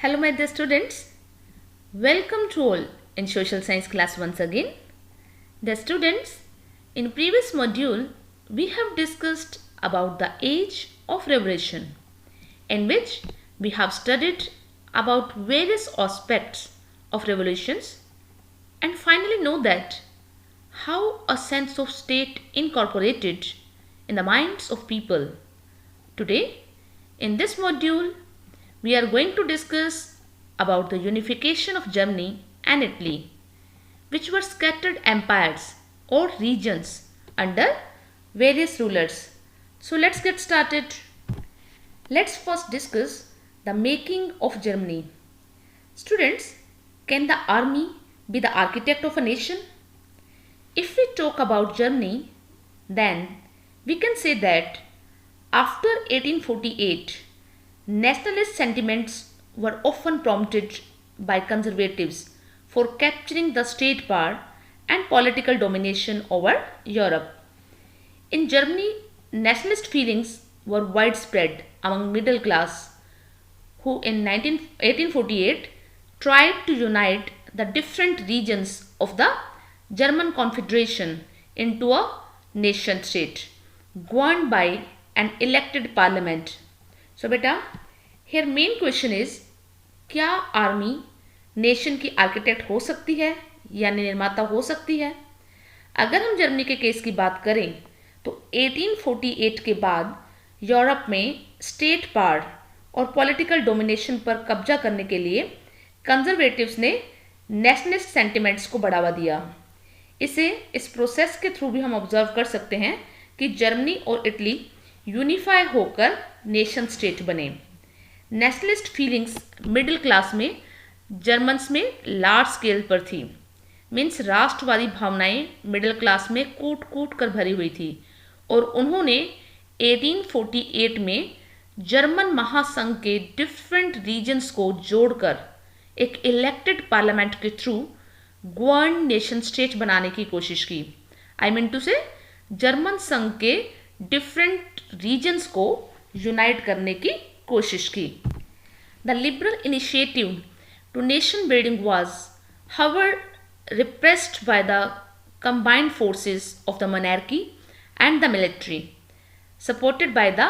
Hello my dear students, welcome to all in social science class once again. Dear students, in previous module we have discussed about the age of revolution, in which we have studied about various aspects of revolutions and finally know that how a sense of state incorporated in the minds of people. Today in this module we are going to discuss about the unification of Germany and Italy, which were scattered empires or regions under various rulers. So let's get started. Let's first discuss the making of Germany. Students, can the army be the architect of a nation? If we talk about Germany, then we can say that after 1848, nationalist sentiments were often prompted by conservatives for capturing the state power and political domination over Europe. In Germany, nationalist feelings were widespread among middle class who in 1848 tried to unite the different regions of the German Confederation into a nation state governed by an elected parliament. So beta, here main question is, क्या army nation की architect हो सकती है यानी निर्माता हो सकती है? अगर हम जर्मनी के केस की बात करें तो 1848 के बाद यूरोप में स्टेट पावर और पॉलिटिकल डोमिनेशन पर कब्जा करने के लिए कंजर्वेटिव्स ने नेशनलिस्ट सेंटिमेंट्स को बढ़ावा दिया. इस प्रोसेस के थ्रू भी हम ऑब्जर्व कर सकते हैं कि जर्मनी और इटली यूनिफाई होकर नेशन स्टेट बने. नेशनलिस्ट फीलिंग्स मिडिल क्लास में जर्मन्स में लार्ज स्केल पर थी. मीन्स राष्ट्रवादी भावनाएं मिडिल क्लास में कूट कूट कर भरी हुई थी और उन्होंने 1848 में जर्मन महासंघ के डिफरेंट रीजन्स को जोड़कर एक इलेक्टेड पार्लियामेंट के थ्रू गवर्न नेशन स्टेट बनाने की कोशिश की. आई मीन टू से जर्मन संघ के डिफरेंट रीजन्स को यूनाइट करने की कोशिश की. The liberal initiative to nation building was however repressed by the combined forces of the monarchy and the military, supported by the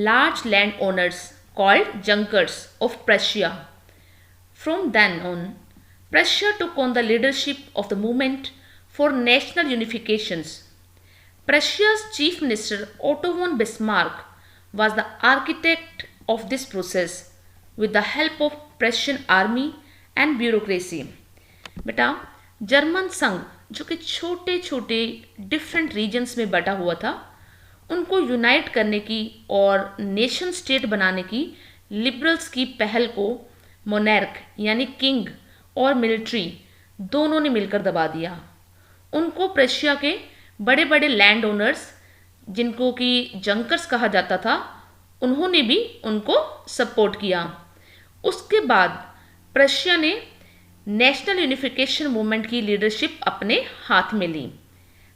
large landowners called Junkers of Prussia. From then on, Prussia took on the leadership of the movement for national unifications. Prussia's chief minister Otto von Bismarck was the architect of this process with the help of Prussian army and bureaucracy. बेटा, German संघ जो कि छोटे छोटे different regions में बटा हुआ था, उनको यूनाइट करने की और नेशन स्टेट बनाने की लिबरल्स की पहल को मोनार्क यानी किंग और मिलिट्री दोनों ने मिलकर दबा दिया. उनको प्रशिया के बड़े बड़े लैंड ओनर्स जिनको कि जंकर्स कहा जाता था, उन्होंने भी उनको सपोर्ट किया. उसके बाद प्रशिया ने नेशनल यूनिफिकेशन मूवमेंट की लीडरशिप अपने हाथ में ली.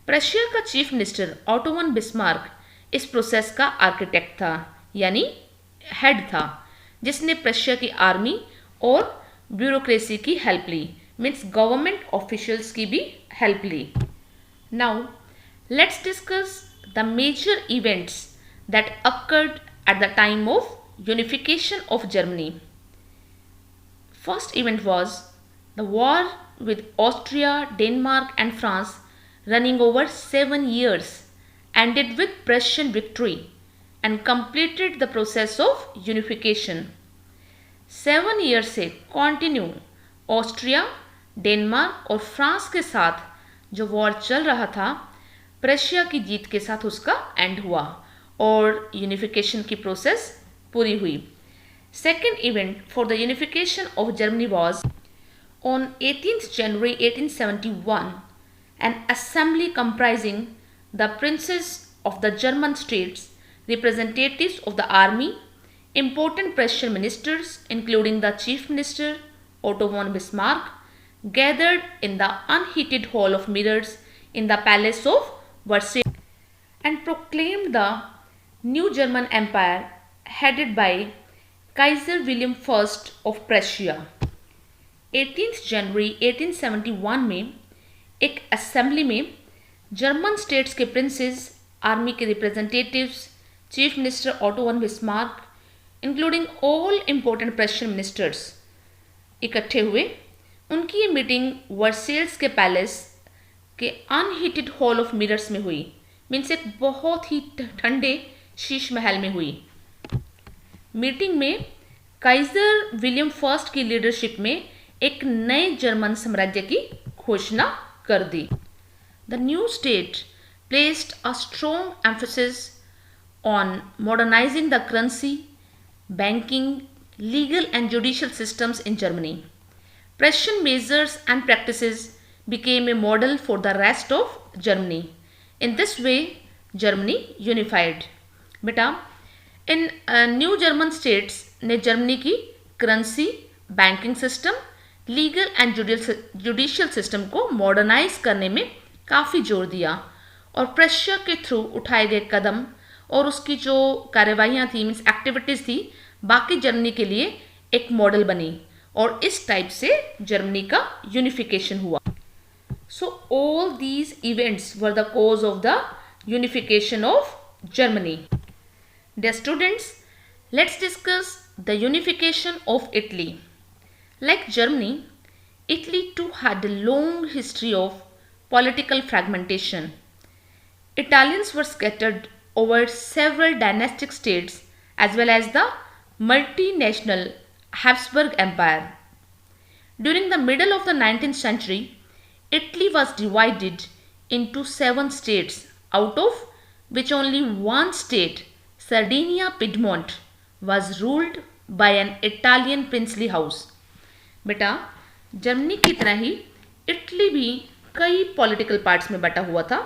प्रशिया का chief minister Otto von Bismarck इस प्रोसेस का आर्किटेक्ट था यानी हेड था, जिसने प्रशिया की आर्मी और ब्यूरोक्रेसी की हेल्प ली. मीन्स गवर्नमेंट ऑफिशियल्स की भी हेल्प ली. Now let's discuss the major events that occurred at the time of unification of Germany. First event was the war with Austria, Denmark and France running over 7 years ended with Prussian victory and completed the process of unification. 7 years से continue Austria, Denmark और France के साथ जो war चल रहा था, प्रशिया की जीत के साथ उसका एंड हुआ और यूनिफिकेशन की प्रोसेस पूरी हुई. Second event for the unification of Germany was on 18th January 1871, an assembly comprising the princes of the German states, representatives of the army, important Prussian ministers including the chief minister Otto von Bismarck, gathered in the unheated hall of mirrors in the palace of Versailles and proclaimed the new German empire headed by Kaiser William first of Prussia. 18 जनवरी 1871 में एक assembly में German states के princes, army के representatives, chief minister Otto von Bismarck including all important Prussian ministers इकट्ठे हुए। उनकी ये मीटिंग वर्सेल्स के पैलेस के अनहीटेड हॉल ऑफ मिरर्स में हुई। मीन्स एक बहुत ही ठंडे शीश महल में हुई। मीटिंग में काइजर विलियम फर्स्ट की लीडरशिप में एक नए जर्मन साम्राज्य की घोषणा कर दी। The new state placed a strong emphasis on modernising the currency, banking, legal and judicial systems in Germany. Prussian measures and practices became a model for the rest of Germany. In this way, Germany unified. बेटा इन new German states ने Germany की currency, banking system, legal and judicial system को modernise करने में काफ़ी जोर दिया और प्रशिया के थ्रू उठाए गए कदम और उसकी जो कार्यवाहियाँ थी, मीन्स एक्टिविटीज़ थी, बाकी जर्मनी के लिए एक मॉडल बनी और इस टाइप से जर्मनी का यूनिफिकेशन हुआ। So all these events were the cause of the unification of Germany. Dear students, let's discuss the unification of Italy. Like Germany, Italy too had a long history of political fragmentation. Italians were scattered over several dynastic states as well as the multinational Habsburg Empire. During the middle of the 19th century, Italy was divided into 7 states, out of which only one state, Sardinia Piedmont, was ruled by an Italian princely house. बेटा Germany की तरह ही Italy भी कई political parts में बटा हुआ था।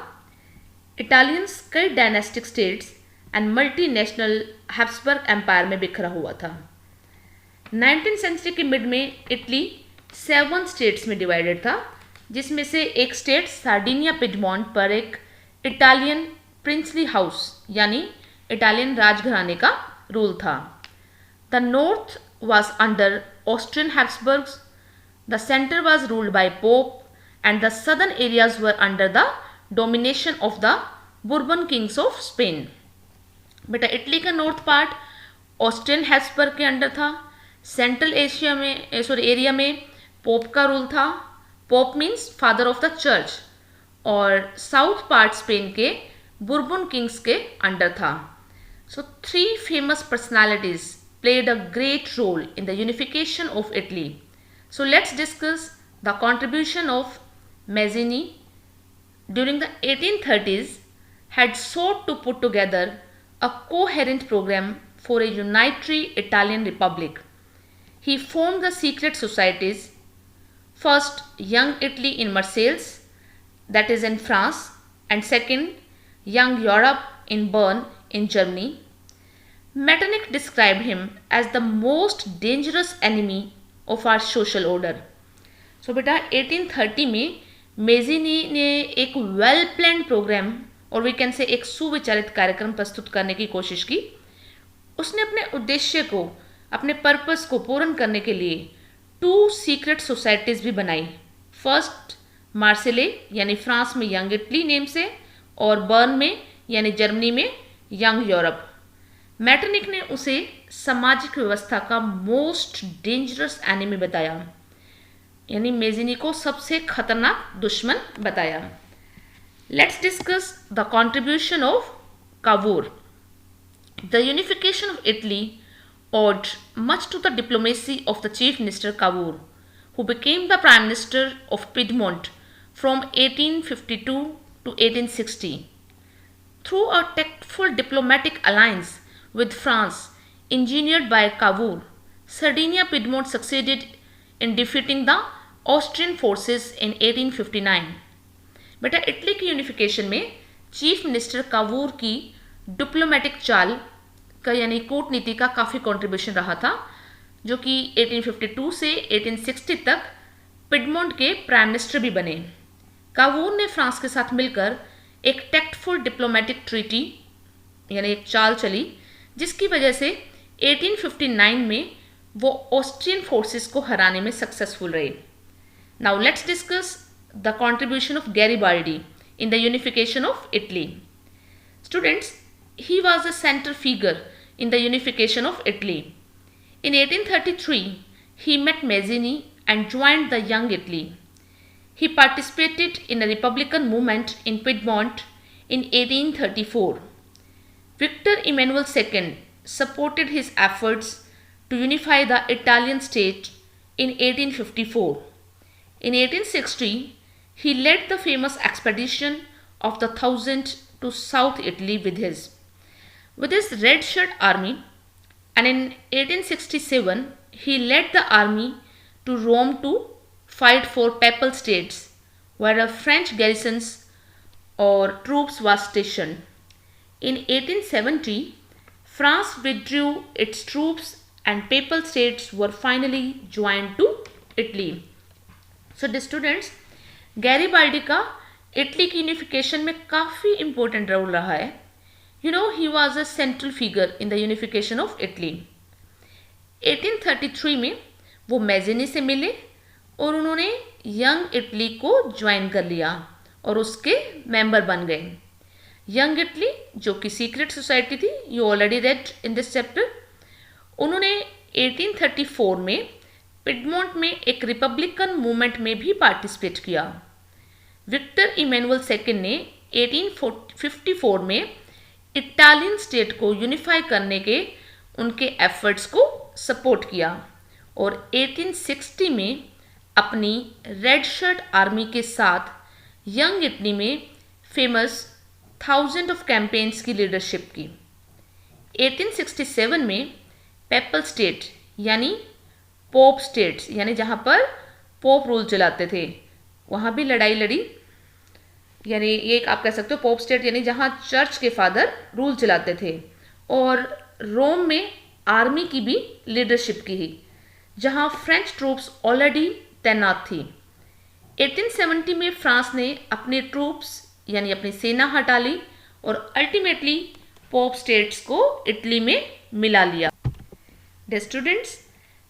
Italians कई dynastic states and multinational Habsburg empire में बिखरा हुआ था। 19th सेंचुरी के मिड में इटली 7 स्टेट्स में डिवाइडेड था, जिसमें से एक स्टेट सार्डिनिया पिडमॉन्ट पर एक इटालियन प्रिंसली हाउस यानी इटालियन राजघराने का रूल था। The north was under Austrian Habsburgs, the center was ruled by Pope, and the southern areas were under the domination of the Bourbon kings of Spain. बेटा Italy का north part Austrian Habsburg के under था। Central Asia में area में pope का rule था। Pope means father of the church. और south part Spain के बुर्बन किंग्स के अंडर था। सो 3 famous personalities played a great role in the unification of Italy. So let's discuss the contribution of Mazzini. During the 1830s, had sought to put together a coherent program for a unitary Italian republic. He formed the secret societies, first Young Italy in Marseilles, that is in France, and second Young Europe in Bern in Germany. Metternich described him as the most dangerous enemy of our social order. So बेटा 1830 में Mazzini ने एक well planned programme और we can से एक सुविचारित कार्यक्रम प्रस्तुत करने की कोशिश की। उसने अपने उद्देश्य को, अपने पर्पस को पूर्ण करने के लिए 2 सीक्रेट सोसाइटीज़ भी बनाई। फर्स्ट मार्सेले यानी फ्रांस में यंग इटली नेम से, और बर्न में यानी जर्मनी में यंग यूरोप। मैटरनिक ने उसे सामाजिक व्यवस्था का मोस्ट डेंजरस एनिमी बताया, यानी मेजिनी को सबसे खतरनाक दुश्मन बताया। Let's discuss the contribution of Cavour. The unification of Italy owed much to the diplomacy of the chief minister Cavour, who became the prime minister of Piedmont from 1852 to 1860. Through a tactful diplomatic alliance with France, engineered by Cavour, Sardinia Piedmont succeeded in defeating the Austrian forces in 1859. बेटा Italy की unification में chief minister Cavour की diplomatic चाल का यानी कूटनीति का काफ़ी कंट्रीब्यूशन रहा था, जो कि 1852 से 1860 तक पिडमोंट के प्राइम मिनिस्टर भी बने। कावूर ने फ्रांस के साथ मिलकर एक टैक्टफुल डिप्लोमेटिक ट्रीटी यानी एक चाल चली, जिसकी वजह से 1859 में वो ऑस्ट्रियन फोर्सेस को हराने में सक्सेसफुल रहे. Now let's discuss the contribution of Garibaldi in the unification of Italy. Students, he was a central figure in the unification of Italy. In 1833, he met Mazzini and joined the Young Italy. He participated in a republican movement in Piedmont in 1834. Victor Emmanuel II supported his efforts to unify the Italian state in 1854. In 1860, he led the famous expedition of the Thousand to South Italy with his Red Shirt army, and in 1867 he led the army to Rome to fight for Papal States, where a French garrisons or troops was stationed. In 1870, France withdrew its troops and Papal States were finally joined to Italy. So the students, Garibaldi का Italy की unification में काफ़ी important role रहा है. You know, he was a central figure in the unification of Italy. 1833 में वो Mazzini से मिले और उन्होंने यंग इटली को ज्वाइन कर लिया और उसके मेंबर बन गए. यंग इटली जो कि सीक्रेट सोसाइटी थी, you already red in this chapter. उन्होंने 1834 में पिडमोंट में एक रिपब्लिकन मूवमेंट में भी पार्टिसिपेट किया. विक्टर इमैनुअल सेकंड ने 1854 में इटालियन स्टेट को यूनिफाई करने के उनके एफर्ट्स को सपोर्ट किया और 1860 में अपनी रेड शर्ट आर्मी के साथ यंग इटली में फेमस 1000 ऑफ कैंपेन्स की लीडरशिप की. 1867 में पेपल स्टेट यानी पोप स्टेट्स, यानी जहाँ पर पोप रूल चलाते थे, वहाँ भी लड़ाई लड़ी. यानी ये एक आप कह सकते हो पोप स्टेट यानी जहाँ चर्च के फादर रूल चलाते थे. और रोम में आर्मी की भी लीडरशिप की ही, जहाँ फ्रेंच ट्रूप्स ऑलरेडी तैनात थी. 1870 में फ्रांस ने अपने ट्रूप्स यानी अपनी सेना हटा ली और अल्टीमेटली पोप स्टेट्स को इटली में मिला लिया. The students,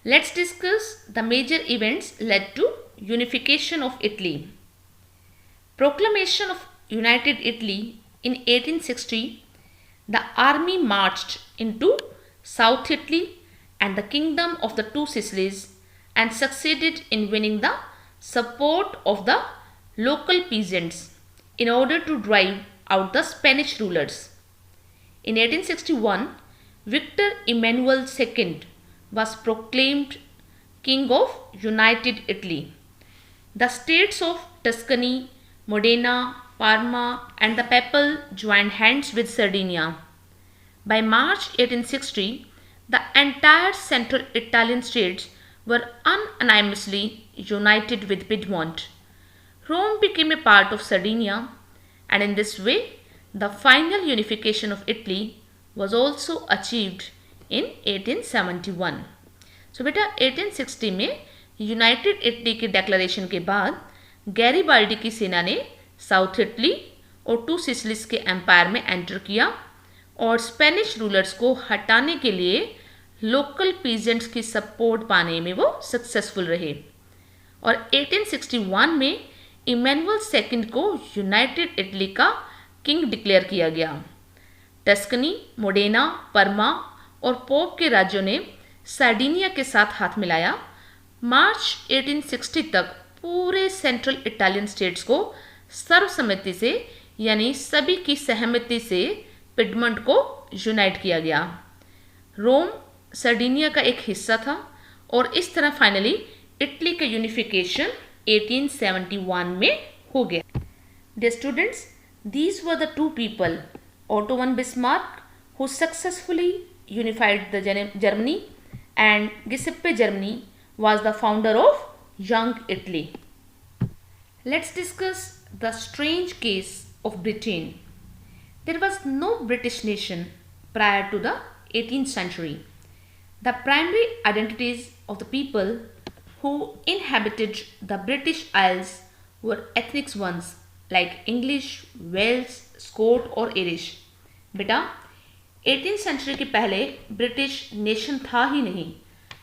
let's discuss the major events led to unification of Italy. Proclamation of United Italy in 1860, the army marched into South Italy and the Kingdom of the Two Sicilies and succeeded in winning the support of the local peasants in order to drive out the Spanish rulers. In 1861, Victor Emmanuel II was proclaimed King of United Italy. The states of Tuscany, Modena, Parma and the Papal joined hands with Sardinia. By March 1860, the entire central Italian states were unanimously united with Piedmont. Rome became a part of Sardinia, and in this way, the final unification of Italy was also achieved in 1871. So बेटा 1860 में United Italy के declaration के बाद Garibaldi की सेना ने south Italy और to Sicilies के एम्पायर में एंटर किया और स्पेनिश रूलर्स को हटाने के लिए लोकल पीजेंट्स की सपोर्ट पाने में वो सक्सेसफुल रहे. और 1861 में इमैनुअल सेकंड को यूनाइटेड इटली का किंग डिक्लेयर किया गया. टस्कनी, मोडेना, परमा और पोप के राज्यों ने सार्डिनिया के साथ हाथ मिलाया. मार्च 1860 तक पूरे सेंट्रल इटालियन स्टेट्स को सर्वसम्मति से यानी सभी की सहमति से पिडमंट को यूनाइट किया गया. रोम सार्डिनिया का एक हिस्सा था और इस तरह फाइनली इटली का यूनिफिकेशन 1871 में हो गया. Dear students, these were the two people, Otto von Bismarck, who successfully unified the Germany, and Giuseppe Germany was the founder of Young Italy. Let's discuss the strange case of Britain. There was no British nation prior to the 18th century. The primary identities of the people who inhabited the British Isles were ethnic ones like English, Welsh, Scot or Irish. बेटा 18वीं century के पहले British nation था ही नहीं।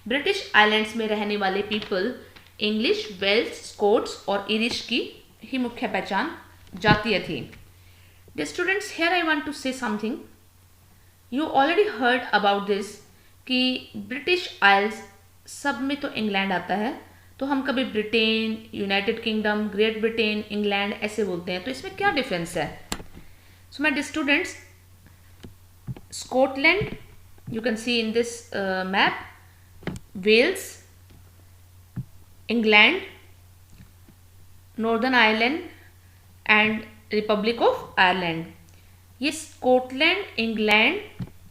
British islands में रहने वाले people English, Wales, Scots और Irish की ही मुख्य पहचान जातीय थी। Dear students, here I want to say something. You already heard about this कि ब्रिटिश आइल्स सब में तो इंग्लैंड आता है, तो हम कभी Britain, United Kingdom, Great Britain, England ऐसे बोलते हैं, तो इसमें क्या डिफरेंस है? So my dear students, Scotland you can see in this map, Wales, England, Northern Ireland and Republic of Ireland. ये स्कॉटलैंड, इंग्लैंड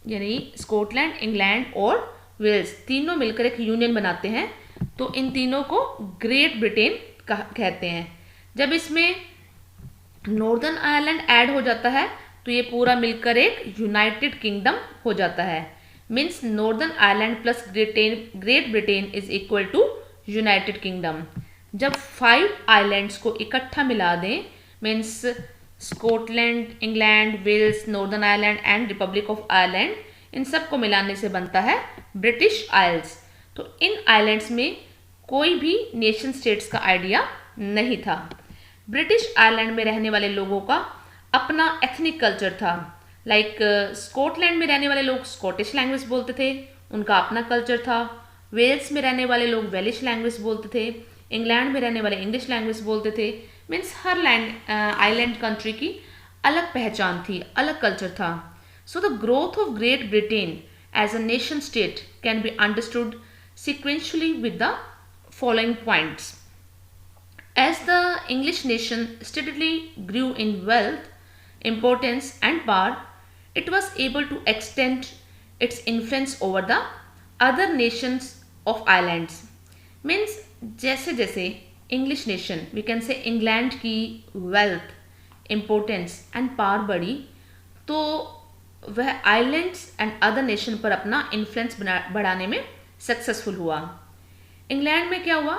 यानी स्कॉटलैंड, इंग्लैंड और वेल्स तीनों मिलकर एक यूनियन बनाते हैं, तो इन तीनों को ग्रेट ब्रिटेन कहते हैं। जब इसमें नॉर्दर्न आयरलैंड ऐड हो जाता है तो ये पूरा मिलकर एक यूनाइटेड किंगडम हो जाता है। Means Northern Ireland plus Great Britain is equal to United Kingdom. जब 5 आइलैंड्स को इकट्ठा मिला दें, means Scotland, England, Wales, Northern Ireland and Republic of Ireland, इन सब को मिलाने से बनता है ब्रिटिश आइल्स। तो इन आइलैंड्स में कोई भी नेशन स्टेट्स का आइडिया नहीं था। ब्रिटिश आयरलैंड में रहने वाले लोगों का अपना एथनिक कल्चर था। लाइक स्कॉटलैंड में रहने वाले लोग स्कॉटिश लैंग्वेज बोलते थे, उनका अपना कल्चर था। वेल्स में रहने वाले लोग वेलिश लैंग्वेज बोलते थे, इंग्लैंड में रहने वाले इंग्लिश लैंग्वेज बोलते थे। मीन्स हर आइलैंड कंट्री की अलग पहचान थी, अलग कल्चर था। So the growth of Great Britain as a nation state can be understood sequentially with the following points. As the English nation steadily grew in wealth, importance and power, it was able to extend its influence over the other nations of islands. Means जैसे जैसे English nation, we can say England की wealth, importance and power बढ़ी, तो वह islands and other nation पर अपना influence बढ़ाने में सक्सेसफुल हुआ। इंग्लैंड में क्या हुआ,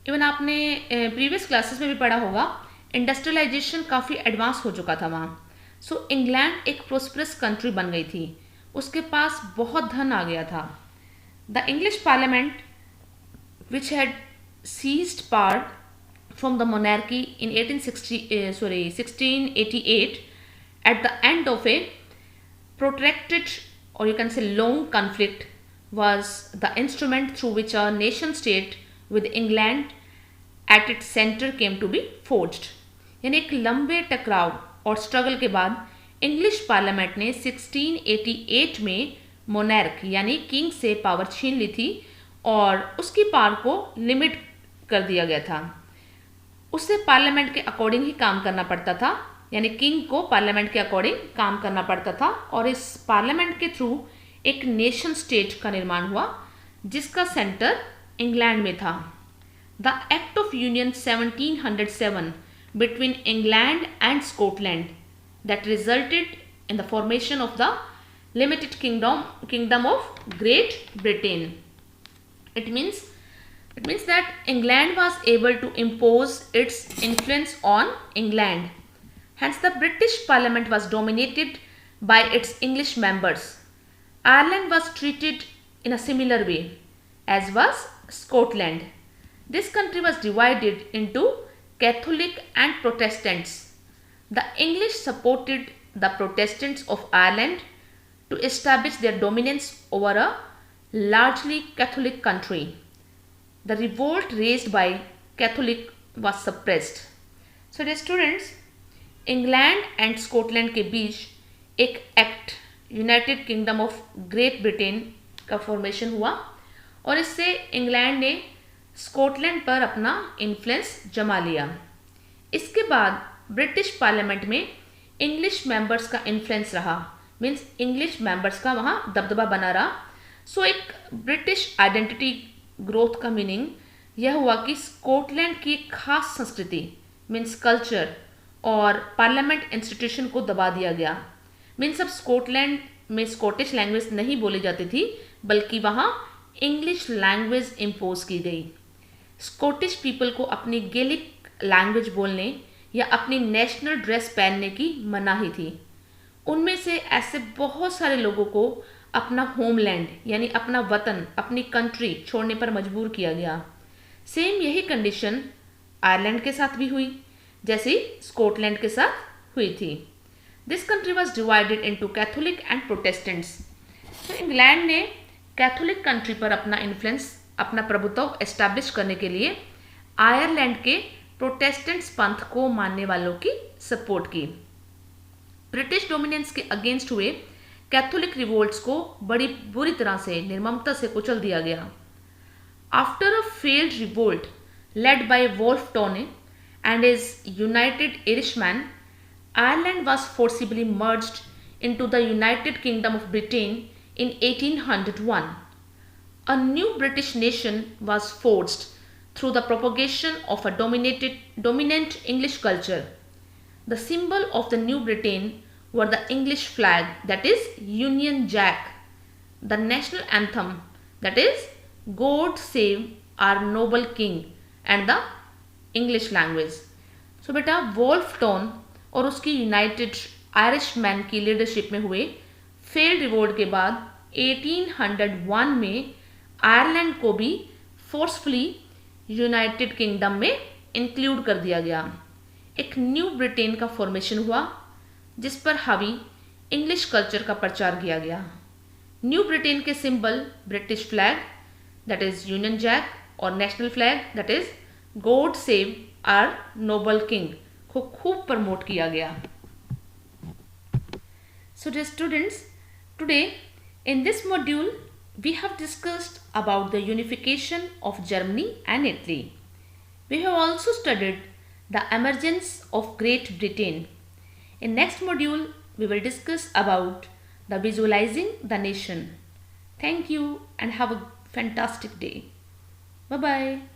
इवन आपने प्रीवियस क्लासेस में भी पढ़ा होगा, इंडस्ट्रियलाइजेशन काफ़ी एडवांस हो चुका था वहाँ। सो इंग्लैंड एक प्रोस्परस कंट्री बन गई थी, उसके पास बहुत धन आ गया था। The English parliament which had seized power from the monarchy in 1688 at the end of a protracted, or you can say long conflict, was the instrument through which a nation state with England at its center came to be forged. यानी एक लंबे टकराव और struggle के बाद English parliament ने 1688 में monarch यानी किंग से पावर छीन ली थी और उसकी पावर को लिमिट कर दिया गया था। उससे पार्लियामेंट के अकॉर्डिंग ही काम करना पड़ता था, यानी किंग को पार्लियामेंट के अकॉर्डिंग काम करना पड़ता था, और इस पार्लियामेंट के थ्रू एक नेशन स्टेट का निर्माण हुआ जिसका सेंटर इंग्लैंड में था। The act of union 1707 between England and Scotland that resulted in the formation of the limited kingdom of Great Britain. It means that England was able to impose its influence on England. Hence, the British Parliament was dominated by its English members. Ireland was treated in a similar way, as was Scotland. This country was divided into Catholic and Protestants. The English supported the Protestants of Ireland to establish their dominance over a largely Catholic country. The revolt raised by Catholic was suppressed. So dear students, England and Scotland के बीच एक act United kingdom of Great Britain का formation हुआ और इससे England ने Scotland पर अपना influence जमा लिया। इसके बाद ब्रिटिश पार्लियामेंट में इंग्लिश मेंबर्स का इन्फ्लुएंस रहा, मीन्स इंग्लिश मेंबर्स का वहाँ दबदबा बना रहा। सो एक ब्रिटिश आइडेंटिटी ग्रोथ का मीनिंग यह हुआ कि स्कॉटलैंड की एक खास संस्कृति मीन्स कल्चर और पार्लियामेंट इंस्टीट्यूशन को दबा दिया गया। मीन्स अब स्कॉटलैंड में स्कॉटिश लैंग्वेज नहीं बोली जाती थी बल्कि वहाँ इंग्लिश लैंग्वेज इम्पोज की गई। स्कॉटिश पीपल को अपनी गेलिक लैंग्वेज बोलने या अपनी नेशनल ड्रेस पहनने की मनाही थी। उनमें से ऐसे बहुत सारे लोगों को अपना होमलैंड यानी अपना वतन, अपनी कंट्री छोड़ने पर मजबूर किया गया। सेम यही कंडीशन आयरलैंड के साथ भी हुई, जैसी स्कॉटलैंड के साथ हुई थी। This country was divided into Catholic and Protestants. तो इंग्लैंड ने कैथोलिक कंट्री पर अपना इन्फ्लुएंस, अपना प्रभुत्व एस्टैब्लिश करने के लिए आयरलैंड के प्रोटेस्टेंट्स पंथ को मानने वालों की सपोर्ट की। ब्रिटिश डोमिनेंस के अगेंस्ट हुए कैथोलिक रिवोल्ट्स को बड़ी बुरी तरह से, निर्ममता से कुचल दिया गया। After a failed revolt led by Wolfe Tone and his United Irishmen, Ireland was forcibly merged into the United Kingdom of Britain in 1801. A new British nation was forged through the propagation of a dominant English culture. The symbol of the New Britain were the English flag, that is Union Jack, the national anthem, that is God Save Our Noble King, and the English language. So बेटा Wolfe Tone और उसकी United Irishmen की leadership में हुए failed revolt के बाद 1801 में Ireland को भी फोर्सफुली यूनाइटेड किंगडम में इंक्लूड कर दिया गया। एक न्यू ब्रिटेन का फॉर्मेशन हुआ जिस पर हावी इंग्लिश कल्चर का प्रचार किया गया। न्यू ब्रिटेन के symbol British flag, that is Union Jack, और national flag, that is God save our noble king को खूब प्रमोट किया गया। So dear students, today in this module we have discussed about the unification of Germany and Italy. We have also studied the emergence of Great Britain. In next module, we will discuss about the visualizing the nation. Thank you and have a fantastic day. Bye-bye.